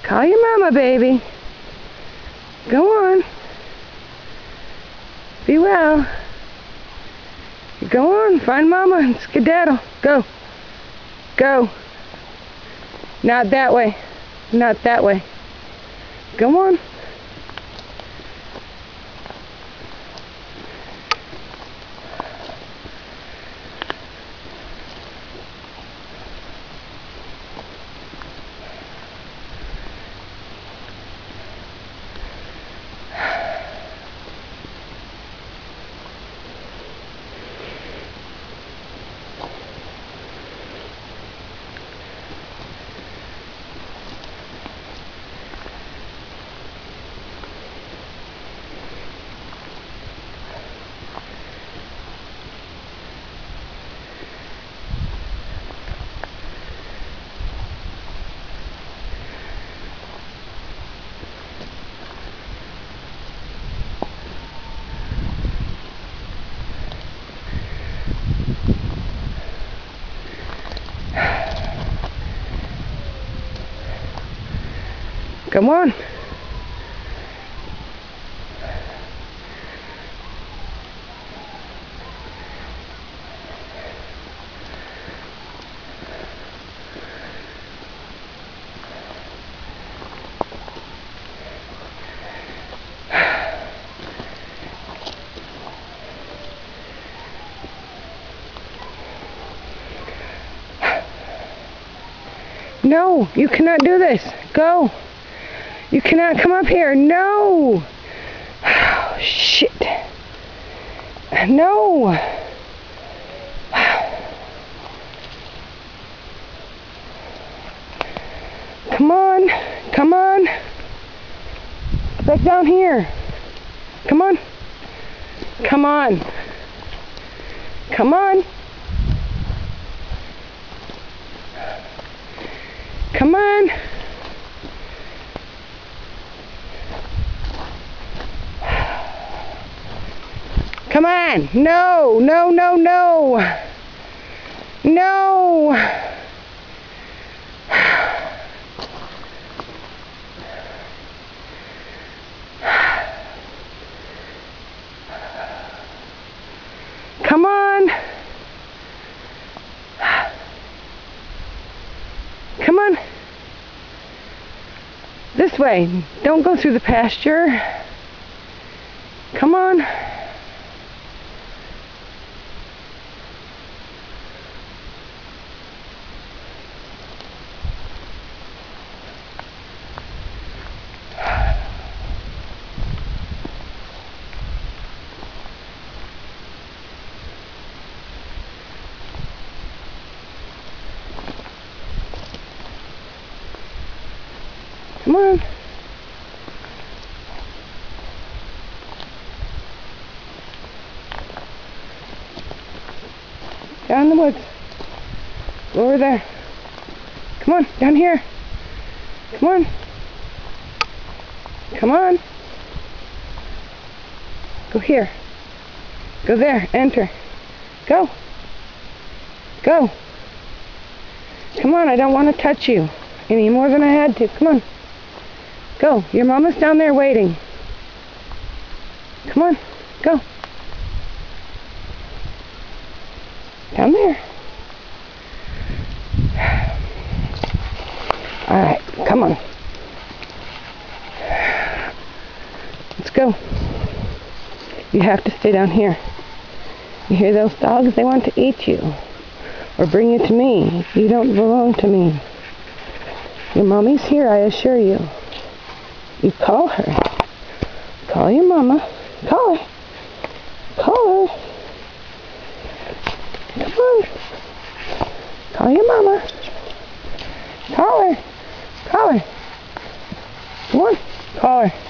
Call your mama, baby. Go on. Be well. Go on, find mama and skedaddle. Go. Go. Not that way. Not that way. Go on. Come on. No, you cannot do this. Go. You cannot come up here. No. Oh, shit. No. Come on. Come on. Get back down here. Come on. Come on. Come on. Come on. Come on. No, no, no, no. No. Come on. Come on. This way. Don't go through the pasture. Come on. Come on. Down in the woods. Go over there. Come on, down here. Come on. Come on. Go here. Go there. Enter. Go. Go. Come on, I don't want to touch you any more than I had to. Come on. Go. Your mama's down there waiting. Come on. Go. Down there. Alright, come on. Let's go. You have to stay down here. You hear those dogs? They want to eat you. Or bring you to me. You don't belong to me. Your mommy's here, I assure you. You call her. Call your mama. Call her. Call her. Come on. Call your mama. Call her. Call her. Come on. Call her.